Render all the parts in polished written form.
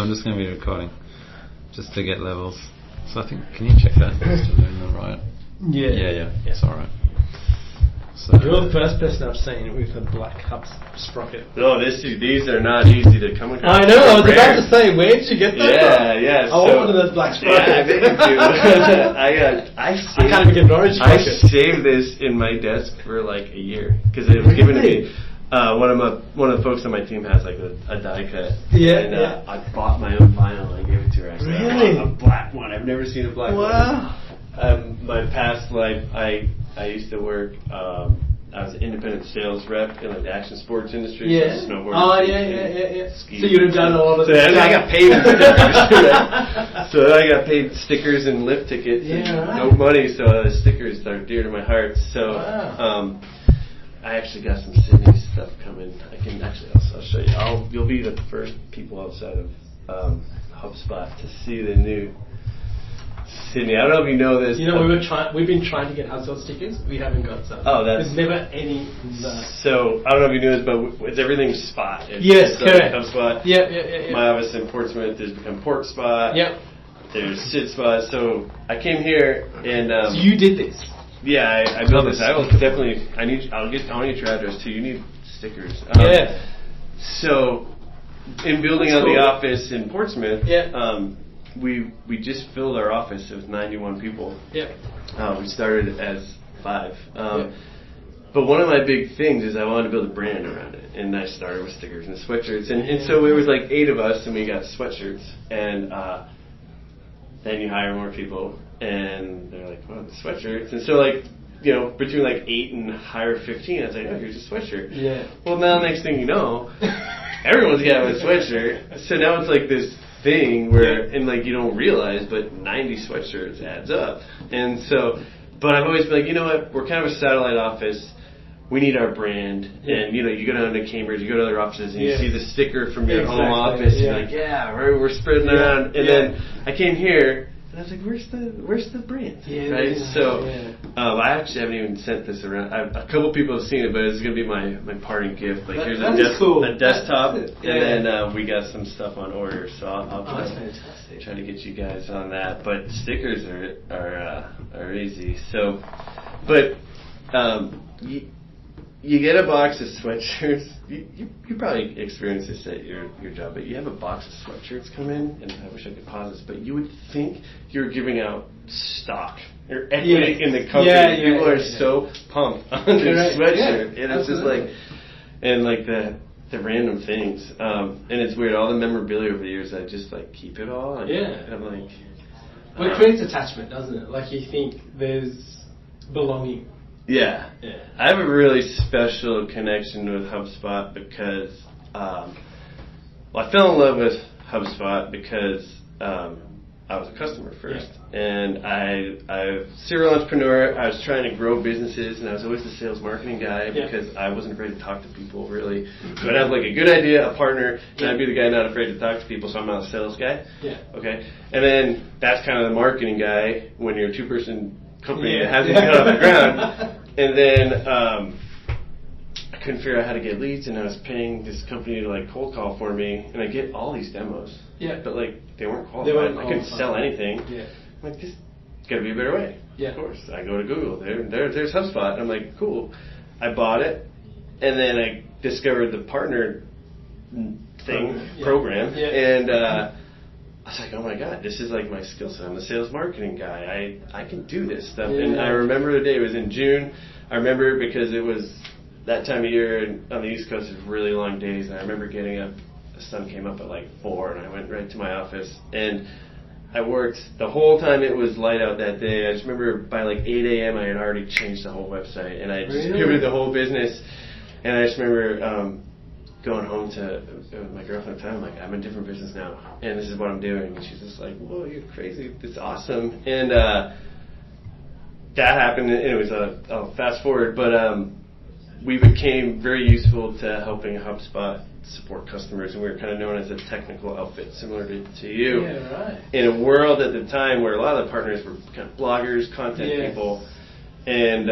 I'm just going to be recording just to get levels. So I think, can you check that? Still doing all right? Yeah. It's all right. So you're the first person I've seen with a black hub sprocket. No, these are not easy to come across. I know. I was about to say, where did you get that from? Yeah. I want one of those black sprockets. Yeah, I think you do. I can't even get an orange I sprocket. saved this in my desk for like a year because it was given to me. One of the folks on my team has like a die cut. Yeah, I bought my own vinyl and I gave it to her. I said, Really? I want a black one. I've never seen a black one. My past life, I used to work. I was an independent sales rep in like the action sports industry. Yeah. So snowboarding. Oh, yeah. Ski. So you'd have done all of So it. I got paid in stickers. Right? So I got paid stickers and lift tickets. Yeah, and right. no money, so the stickers are dear to my heart. So I actually got some Sydney stuff coming. I can actually, I'll show you. You'll be the first people outside of HubSpot to see the new Sydney. I don't know if you know this. You know, we've been trying to get HubSpot stickers. We haven't got some. Oh, there's never any. So I don't know if you knew this, but it's everything Spot. Yes, correct. HubSpot. Yeah. My office in Portsmouth has become Port Spot. Yep. There's Sid Spot. So I came here and. So you did this. Yeah, I built this. I will definitely. I want your address too. You need stickers. Yeah. So, in building out the office in Portsmouth, we just filled our office with 91 people. Yeah. We started as 5. But one of my big things is I wanted to build a brand around it, and I started with stickers and sweatshirts, and so it was like 8 of us, and we got sweatshirts, and then you hire more people. And they're like, well, the sweatshirts. And so, like, you know, between like 8 and hire 15, I was like, oh, here's a sweatshirt. Yeah. Well, now next thing you know, everyone's got a sweatshirt. So now it's like this thing where, and like you don't realize, but 90 sweatshirts adds up. And so, but I've always been like, you know what, we're kind of a satellite office. We need our brand. And, you know, you go down to Cambridge, you go to other offices, and you see the sticker from your home office. And you're like, we're spreading around. And then I came here. And I was like, where's the brand? Right? I actually haven't even sent this around. A couple people have seen it, but it's going to be my parting gift. Like, here's a desktop, and then we got some stuff on order, so I'll try to get you guys on that. But stickers are easy. So, but you get a box of sweatshirts. You probably experience this at your job, but you have a box of sweatshirts come in, and I wish I could pause this, but you would think you're giving out stock or equity in the company. People are so pumped on their sweatshirt, and it's just like, and like the random things, and it's weird. All the memorabilia over the years, I just like keep it all. And I'm like, well, it creates attachment, doesn't it? Like you think there's belonging. Yeah. I have a really special connection with HubSpot because, I fell in love with HubSpot because I was a customer first, and I serial entrepreneur. I was trying to grow businesses, and I was always the sales marketing guy because I wasn't afraid to talk to people really. So I'd have like a good idea, a partner, and I'd be the guy not afraid to talk to people. So I'm not a sales guy. Okay, and then that's kind of the marketing guy when you're a 2-person company that hasn't got off the ground. And then I couldn't figure out how to get leads, and I was paying this company to like cold call for me, and I get all these demos. But like they weren't qualified. I couldn't sell anything. I'm like, this got to be a better way. Of course. I go to Google. There's HubSpot. And I'm like, cool. I bought it, and then I discovered the partner program, and I was like, oh my God, this is like my skill set. I'm the sales marketing guy. I can do this stuff. And I remember the day, it was in June. I remember it because it was that time of year and on the East Coast, it was really long days. And I remember getting up, the sun came up at like 4, and I went right to my office. And I worked the whole time it was light out that day. I just remember by like 8 a.m. I had already changed the whole website. And I just pivoted the whole business. And I just remember going home to my girlfriend at the time, like, I'm in a different business now, and this is what I'm doing. And she's just like, whoa, you're crazy. It's awesome. And that happened, and it was I'll fast forward, but we became very useful to helping HubSpot support customers, and we were kind of known as a technical outfit, similar to you. In a world at the time where a lot of the partners were kind of bloggers, content people, and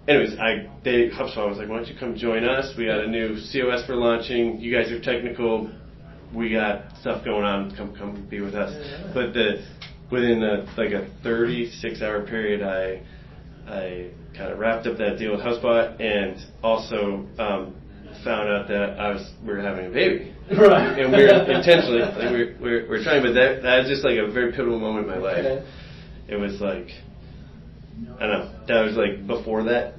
anyways, HubSpot was like, why don't you come join us? We got a new COS we're launching. You guys are technical. we got stuff going on. Come be with us. Yeah. But within a 36-hour period, I kind of wrapped up that deal with HubSpot, and also found out that we were having a baby. Right. And we were intentionally, we're trying, but that was just like a very pivotal moment in my life. Okay. It was like, I don't know, that was like before that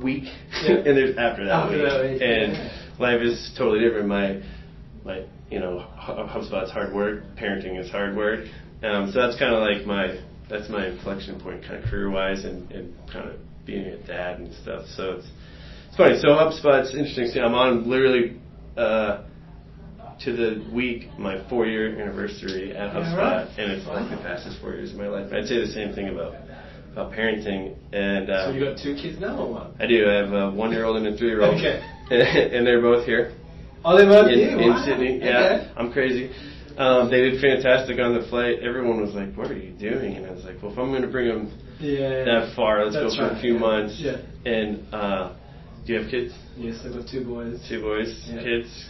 week, and there's after that week. And life is totally different. My HubSpot's hard work, parenting is hard work. So that's kind of like that's my inflection point, kind of career-wise, and kind of being a dad and stuff. So it's funny. So HubSpot's interesting. I'm on literally to the week my 4-year anniversary at HubSpot, and it's like the fastest 4 years of my life. I'd say the same thing about parenting. And so you got 2 kids now, or what? I do. I have a 1-year-old and a 3-year-old. Okay. And they're both here. Oh, they're both here? In Sydney. Yeah, okay. I'm crazy. They did fantastic on the flight. Everyone was like, "What are you doing?" And I was like, "Well, if I'm going to bring them that far, let's go for a few months." Yeah. And do you have kids? Yes, I've got 2 boys. 2 boys, kids.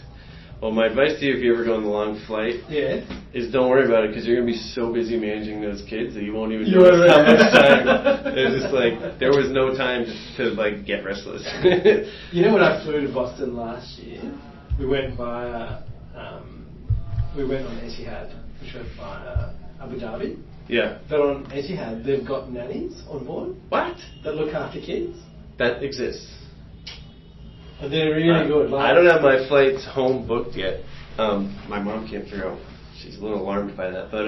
Well, my advice to you, if you ever go on the long flight, is don't worry about it, because you're going to be so busy managing those kids that you won't even notice how much time. There's just like, there was no time to like get restless. You know when I flew to Boston last year, we went on Etihad, which went via Abu Dhabi. Yeah. But on Etihad, they've got nannies on board. What? That look after kids. That exists. And they're really good. I don't have my flights home booked yet. My mom came through. She's a little alarmed by that, but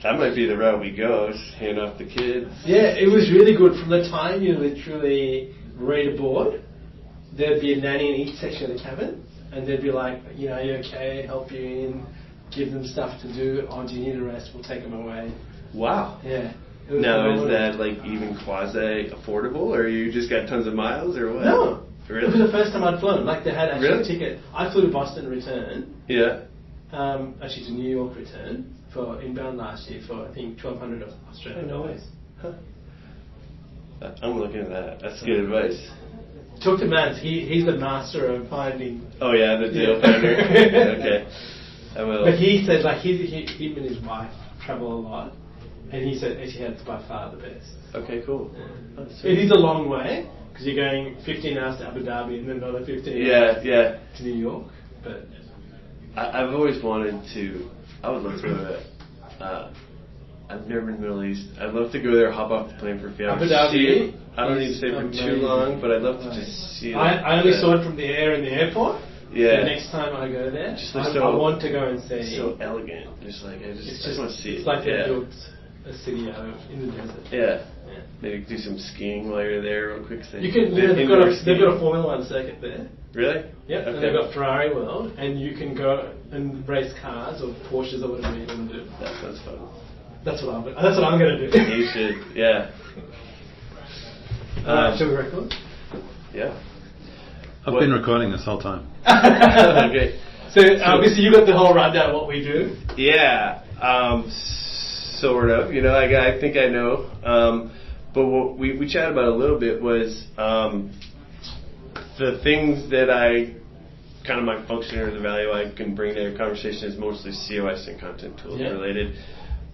that might be the route we go. Just hand off the kids. Yeah, it was really good. From the time you literally read aboard, there'd be a nanny in each section of the cabin, and they'd be like, are you okay? Help you in, give them stuff to do. Oh, do you need a rest? We'll take them away. Wow. Yeah. Now, is that like even quasi affordable, or you just got tons of miles, or what? No. Really? It was the first time I'd flown. Like, they had actually really? a ticket. I flew to Boston return. Yeah. Actually to New York return for inbound last year for, I think, $1,200 Australian dollars. Huh. I'm looking at that. That's good advice. Talk to Mads. He's the master of finding. Oh yeah, the deal finder. Okay. I will. But he said, like, him and his wife travel a lot, and he said Etihad's by far the best. Okay, cool. Yeah. It is a long way, because you're going 15 hours to Abu Dhabi and then another 15 hours to New York. But I've always wanted to. I would love to go to. I've never been to the Middle East. I'd love to go there, hop off the plane for a few hours. Abu Dhabi. I don't need to stay for too long, but I'd love to just see. I only saw it from the air in the airport. Yeah. The next time I go there, I want to go and see. It's so elegant. Just like I just want to see it. It's like they built a city out of in the desert. Yeah. Maybe do some skiing while you're there real quick. You can. They've got a Formula 1 circuit there. Really? Yep. Okay. And they've got Ferrari World, and you can go and race cars or Porsches or whatever you want to do. That sounds fun. That's what I'm going to do. You should. Yeah. Shall we record? Yeah. I've been recording this whole time. Okay. So obviously you got the whole rundown of what we do. Yeah. Sort of. You know, I think I know. But what we chatted about a little bit was the things that I kind of my function or the value I can bring to the conversation is mostly COS and content tools related.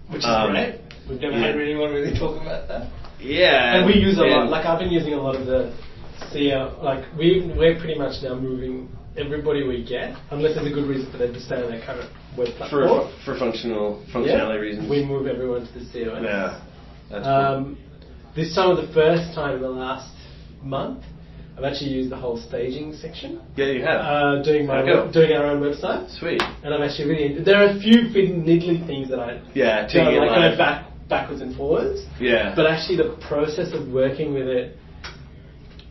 Which is great. We've never had anyone really talk about that. Yeah. And we use a lot. Like, I've been using a lot of the CO. Like, we're pretty much now moving everybody we get, unless there's a good reason for them to stay on their current web platform. For functionality reasons. We move everyone to the COS. Yeah. That's cool. This time was the first time in the last month I've actually used the whole staging section. Yeah, you have. Doing our own website. Sweet. And I'm actually really. There are a few niggly things that I. Yeah, taking it like going backwards and forwards. Yeah. But actually, the process of working with it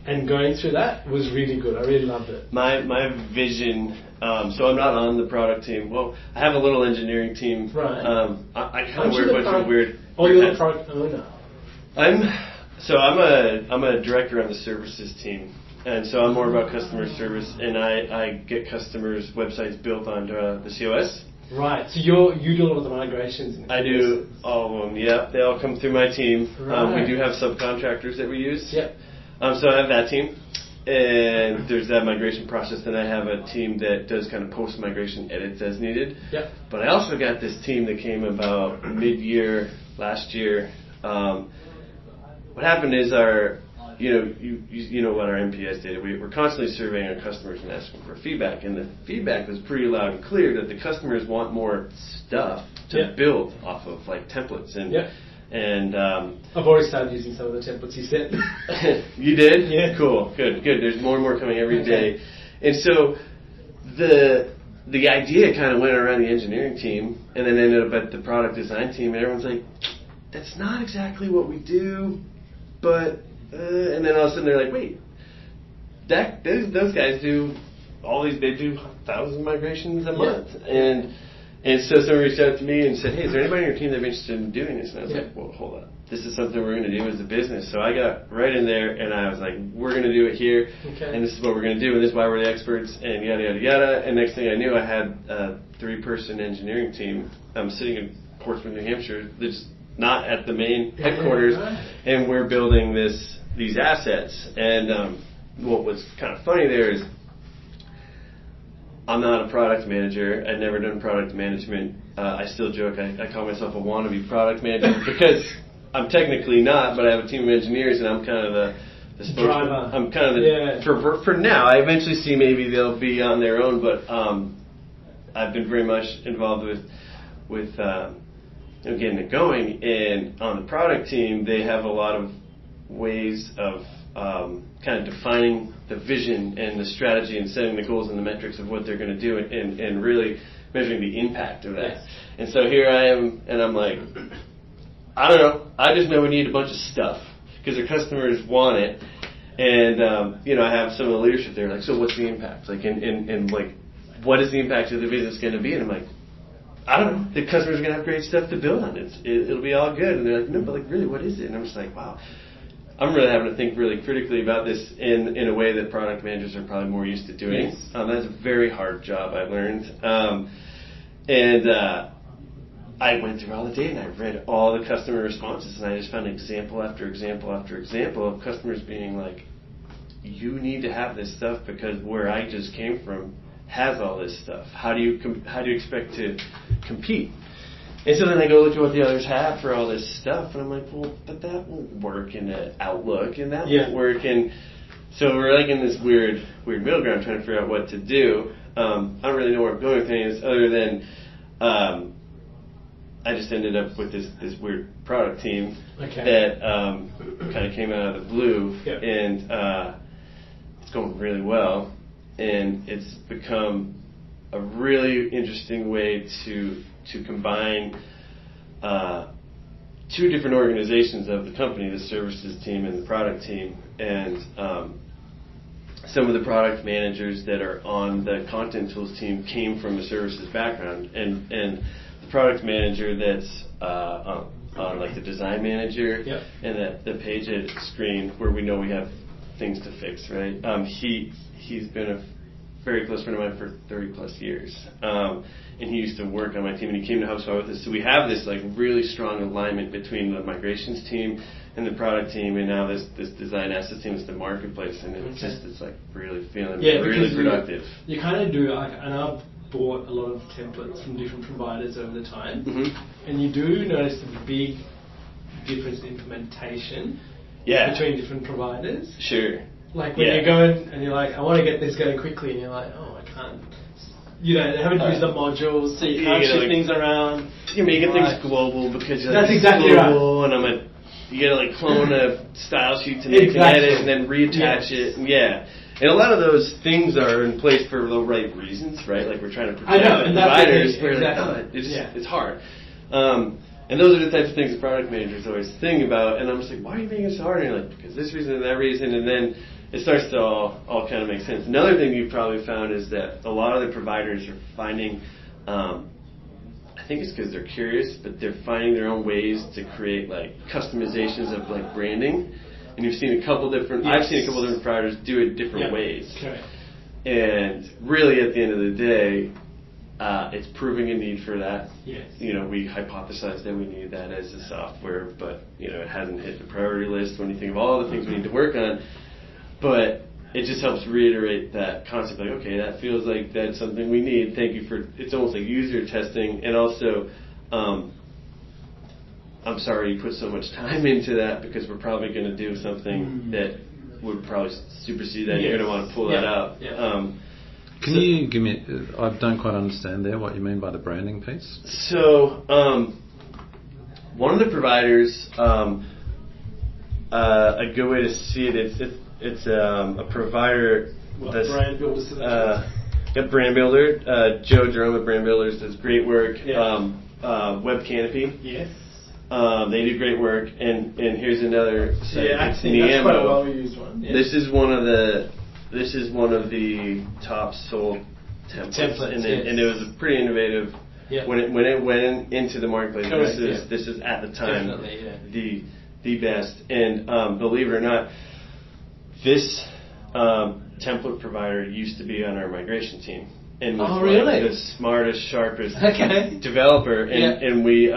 and going through that was really good. I really loved it. My vision. So I'm not on the product team. Well, I have a little engineering team. Right. I kind of wear a bunch of weird. Oh, you're the product owner. I'm a director on the services team, and so I'm more about customer service, and I get customers' websites built onto the COS. Right. So you do a lot of the migrations. I do all of them. Yeah, they all come through my team. Right. We do have subcontractors that we use. Yep. So I have that team, and there's that migration process. Then I have a team that does kind of post-migration edits as needed. Yep. But I also got this team that came about mid-year last year. What happened is you know what our NPS data, we're constantly surveying our customers and asking for feedback, and the feedback was pretty loud and clear that the customers want more stuff to build off of, like templates and I've already started using some of the templates you sent. You did? Yeah. Cool. Good. There's more and more coming every day. And so the idea kind of went around the engineering team and then ended up at the product design team, and everyone's like, that's not exactly what we do, but and then all of a sudden they're like, wait, those guys do they do 1,000 migrations a month. And so someone reached out to me and said, hey, is there anybody on your team that'd be interested in doing this? And I was like, well, hold on. This is something we're going to do as a business. So I got right in there and I was like, we're going to do it here. Okay. And this is what we're going to do. And this is why we're the experts and yada, yada, yada. And next thing I knew, I had a 3-person engineering team. I'm sitting in Portsmouth, New Hampshire. That's not at the main headquarters. And we're building these assets. And what was kind of funny there is I'm not a product manager. I've never done product management. I still joke. I call myself a wannabe product manager because I'm technically not, but I have a team of engineers, and I'm kind of the spokesman. I'm kind of the for now. I eventually see maybe they'll be on their own, but I've been very much involved with getting it going. And on the product team, they have a lot of ways of kind of defining the vision and the strategy and setting the goals and the metrics of what they're going to do and really measuring the impact of that. Yes. And so here I am, and I'm like, I don't know. I just know we need a bunch of stuff because the customers want it. And, I have some of the leadership there, like, so what's the impact? Like, and like, what is the impact of the business going to be? And I'm like, I don't know. The customers are going to have great stuff to build on. It'll be all good. And they're like, no, but like, really, what is it? And I'm just like, wow. I'm really having to think really critically about this in a way that product managers are probably more used to doing. Yes. That's a very hard job, I've learned. I went through all the data and I read all the customer responses, and I just found example after example after example of customers being like, you need to have this stuff because where I just came from has all this stuff. How do you expect to compete? And so then I go look at what the others have for all this stuff, and I'm like, well, but that won't work in an Outlook, and that won't work in... So we're like in this weird middle ground trying to figure out what to do. I don't really know where I'm going with any of this other than I just ended up with this weird product team that kind of came out of the blue, and it's going really well, and it's become a really interesting way to combine two different organizations of the company, the services team and the product team, and some of the product managers that are on the content tools team came from a services background, and the product manager that's on like the design manager and the page edit screen where we know we have things to fix, right? He's been a very close friend of mine for 30 plus years. And he used to work on my team, and he came to HubSpot with us. So we have this like really strong alignment between the migrations team and the product team, and now this design assets team is the marketplace, and it's like really feeling really productive. You kind of do, and I've bought a lot of templates from different providers over the time, and you do notice the big difference in implementation between different providers. Sure. Like when you go in and you're like, I want to get this going quickly, and you're like, oh, I can't. You haven't used the modules, so you can't shift things around. You're making things global because you're like, that's exactly global, right. And you gotta like clone a style sheet to make an edit and then reattach it. And a lot of those things are in place for the right reasons, right? Like we're trying to protect the providers. It's hard. And those are the types of things the product managers always think about. And I'm just like, why are you making it so hard? And you're like, because this reason and that reason. And then it starts to all kind of make sense. Another thing you've probably found is that a lot of the providers are finding, I think it's because they're curious, but they're finding their own ways to create like customizations of like branding. And you've seen a couple different, I've seen a couple different providers do it different ways. Okay. And really at the end of the day, it's proving a need for that. Yes. We hypothesized that we needed that as a software, but it hasn't hit the priority list when you think of all the things we need to work on. But it just helps reiterate that concept. Like, okay, that feels like that's something we need. Thank you for. It's almost like user testing, and also, I'm sorry you put so much time into that because we're probably going to do something that would probably supersede that. Yes. You're going to want to pull that out. Yeah. Can you give me? I don't quite understand there what you mean by the branding piece. So, one of the providers, a good way to see it, it's a provider that's brand builders. Brand Builder. Joe Jerome at Brand Builders does great work. Yeah. Web Canopy. Yes. They do great work, and here's another site. Yeah, I think that's quite a well-used one. Yeah. This is one of the top sold templates, and it was pretty innovative. Yeah. When it went into the marketplace. Correct, this is at the time the best. And believe it or not, this template provider used to be on our migration team and was like the smartest, sharpest developer. And we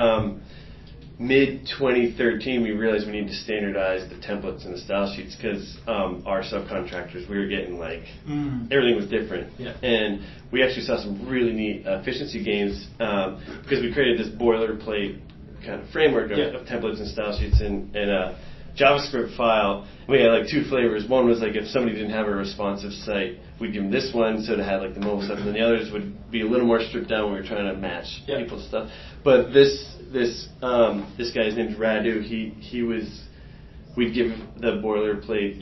mid 2013 we realized we need to standardize the templates and the style sheets because our subcontractors, we were getting like everything was different. Yeah. And we actually saw some really neat efficiency gains because we created this boilerplate kind of framework of templates and style sheets in a JavaScript file. We had like two flavors. One was like if somebody didn't have a responsive site, we'd give them this one so it had like the mobile stuff, and then the others would be a little more stripped down when we were trying to match people's stuff. But this guy's name's Radu. We'd give the boilerplate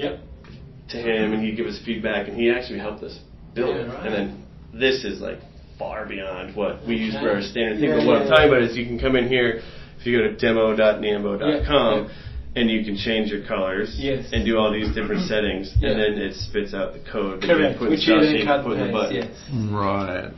to him, and he'd give us feedback, and he actually helped us build it. Right. And then this is like far beyond what we use for our standard thing. But what I'm talking about is you can come in here if you go to demo.nambo.com. And you can change your colors and do all these different settings, and then it spits out the code that you put in the button. Yes. Right.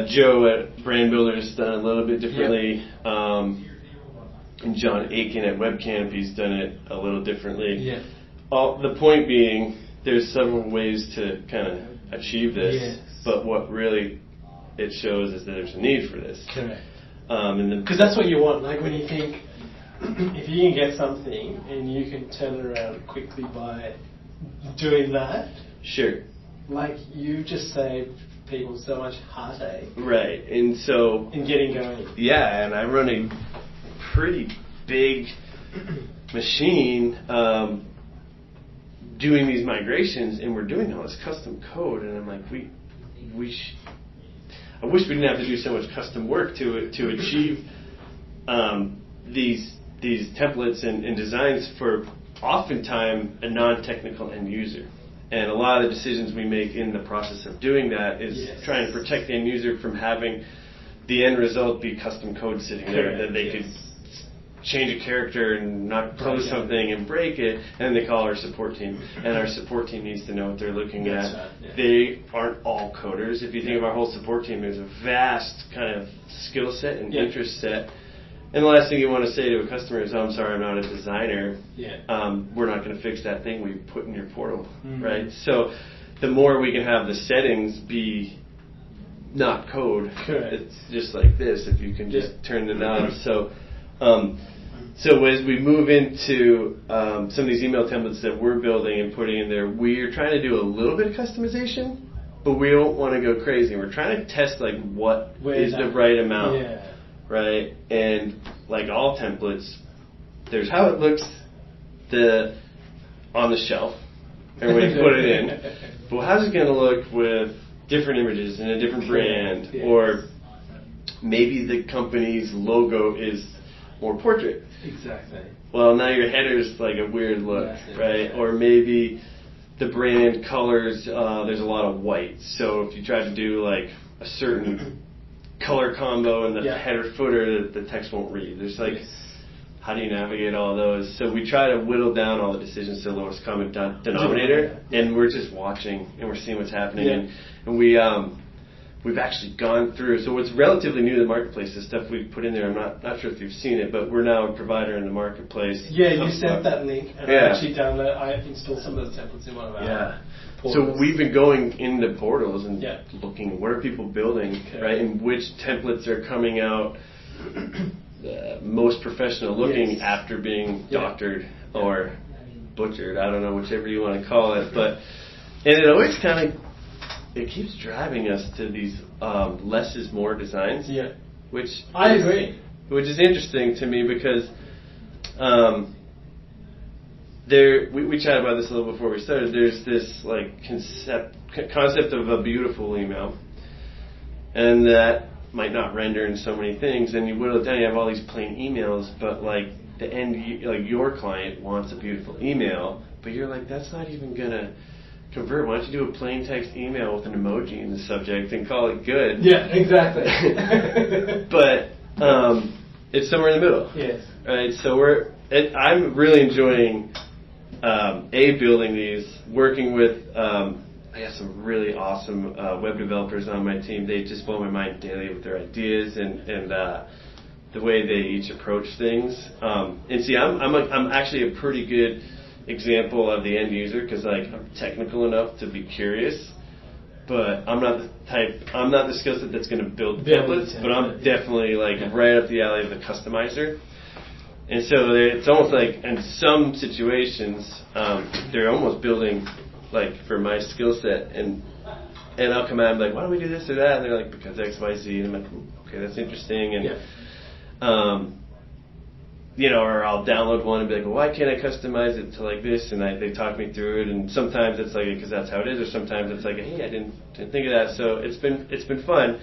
Joe at Brand Builder has done it a little bit differently, and John Aiken at Web Canopy's done it a little differently. Yeah. The point being, there's several ways to kind of achieve this, but what really it shows is that there's a need for this. Correct. Because that's what you want. Like when you think, if you can get something and you can turn it around quickly by doing that, sure. Like you just saved people so much heartache. Right, and so in getting going. Yeah, and I run a pretty big machine doing these migrations, and we're doing all this custom code, and I'm like, I wish we didn't have to do so much custom work to achieve these templates and designs for oftentimes a non-technical end user. And a lot of the decisions we make in the process of doing that is trying to protect the end user from having the end result be custom code sitting there that they could change a character and not close something and break it, and then they call our support team. And our support team needs to know what they're looking at. Right, They aren't all coders. If you think of our whole support team, there's a vast kind of skill set and interest set. And the last thing you want to say to a customer is, I'm sorry, I'm not a designer. We're not going to fix that thing we put in your portal, right? So the more we can have the settings be not code, it's just like this, if you can just turn the knob. So as we move into some of these email templates that we're building and putting in there, we're trying to do a little bit of customization, but we don't want to go crazy. We're trying to test like what is the right amount. Right, and like all templates, there's how it looks on the shelf, and when you put it in. But how's it going to look with different images in a different brand, or maybe the company's logo is more portrait. Exactly. Well, now your header's like a weird look, right? Or maybe the brand colors, there's a lot of white. So if you try to do like a certain color combo in the header footer, the text won't read. There's like, how do you navigate all those? So we try to whittle down all the decisions to the lowest common denominator, and we're just watching and we're seeing what's happening. And we've actually gone through. So what's relatively new to the marketplace is stuff we've put in there. I'm not sure if you've seen it, but we're now a provider in the marketplace. Yeah, you sent that link, and I actually I installed some of those templates in one of our portals. So we've been going in the portals and looking, what are people building, right? And which templates are coming out most professional looking after being doctored or butchered. I don't know, whichever you want to call it, but And it always kind of, it keeps driving us to these less is more designs. Yeah. Which I agree. Which is interesting to me because we chatted about this a little before we started. There's this like concept of a beautiful email, and that might not render in so many things. And you whittle it down. You have all these plain emails, but like the end, like your client wants a beautiful email, but you're like, that's not even gonna convert. Why don't you do a plain text email with an emoji in the subject and call it good? Yeah, exactly. But it's somewhere in the middle. Yes. Right. So I'm really enjoying building these, working with. I got some really awesome web developers on my team. They just blow my mind daily with their ideas and the way they each approach things. And see, I'm actually a pretty good example of the end user because like I'm technical enough to be curious, but I'm not the skill set that's going to build templates, but I'm definitely like right up the alley of the customizer. And so it's almost like in some situations they're almost building like for my skill set, and I'll come out and be like, why don't we do this or that? And they're like, because X, Y, Z, and I'm like, okay, that's interesting. And or I'll download one and be like, well, why can't I customize it to like this? And they talk me through it. And sometimes it's like, because that's how it is, or sometimes it's like, hey, I didn't think of that. So it's been fun.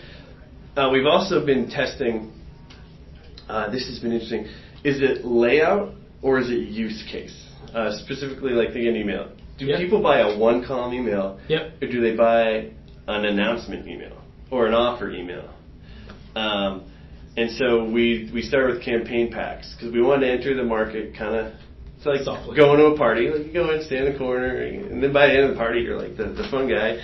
We've also been testing. This has been interesting. Is it layout or is it use case? Specifically, like thinking email. Do people buy a one-column email, or do they buy an announcement email or an offer email? And so we started with campaign packs because we wanted to enter the market kind of. It's like softly. Going to a party. Like you go in, stand in the corner, and then by the end of the party, you're like the fun guy.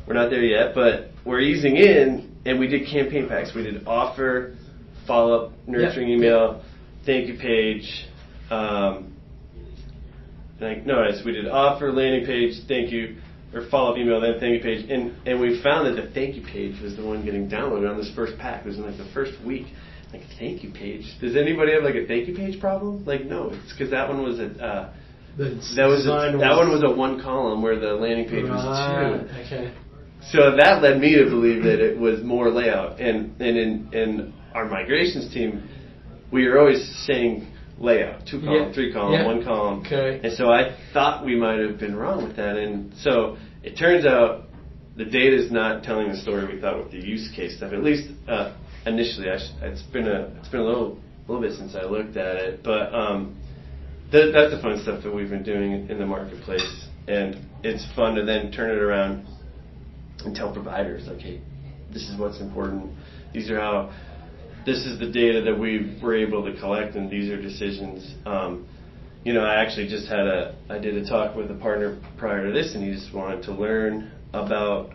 We're not there yet, but we're easing in, and we did campaign packs. We did offer, follow-up, nurturing email, thank you page. We did offer, landing page, thank you, or follow-up email, then thank you page. And we found that the thank you page was the one getting downloaded on this first pack. It was in like the first week. Like a thank you page. Does anybody have like a thank you page problem? Like no, it's because that one was that one was a one column where the landing page was two. Okay. So that led me to believe that it was more layout. And in our migrations team, we were always saying layout, 2 column, 3 column, 1 column. Okay. And so I thought we might have been wrong with that. And so it turns out the data is not telling the story we thought with the use case stuff. At least initially, it's been a little bit since I looked at it. But that's the fun stuff that we've been doing in the marketplace. And it's fun to then turn it around and tell providers, like, hey, this is what's important. This is the data that we were able to collect, and these are decisions. I actually just I did a talk with a partner prior to this, and he just wanted to learn about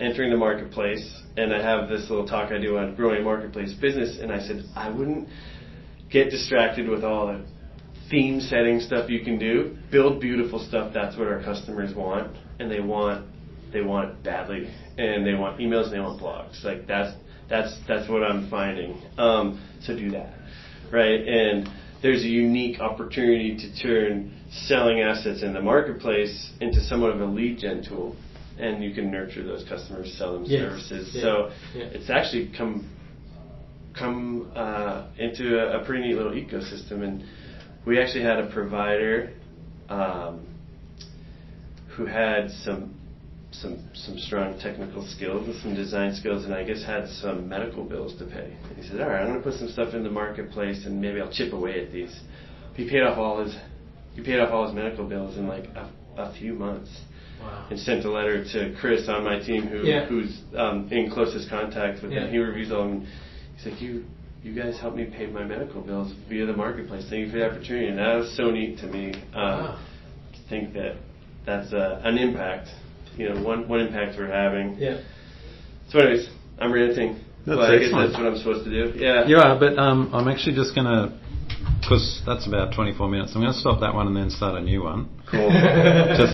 entering the marketplace. And I have this little talk I do on growing a marketplace business, and I said I wouldn't get distracted with all the theme setting stuff you can do. Build beautiful stuff. That's what our customers want, and they want it badly, and they want emails and they want blogs. Like that's what I'm finding. So do that, right? And there's a unique opportunity to turn selling assets in the marketplace into somewhat of a lead gen tool, and you can nurture those customers, sell them services. Yeah. So it's actually come into a pretty neat little ecosystem. And we actually had a provider who had some strong technical skills and some design skills, and I guess had some medical bills to pay. And he said, all right, I'm going to put some stuff in the marketplace and maybe I'll chip away at these. He paid off all his medical bills in like a few months. Wow. And sent a letter to Chris on my team who's in closest contact with him. He reviews all of them. He's like, you guys helped me pay my medical bills via the marketplace. Thank you for the opportunity. And that was so neat to me. To think that's an impact. One impact we're having. Yeah. So anyways, I'm ranting. I guess that's what I'm supposed to do. Yeah. You are, but I'm actually just going to, because that's about 24 minutes, I'm going to stop that one and then start a new one. Cool. Just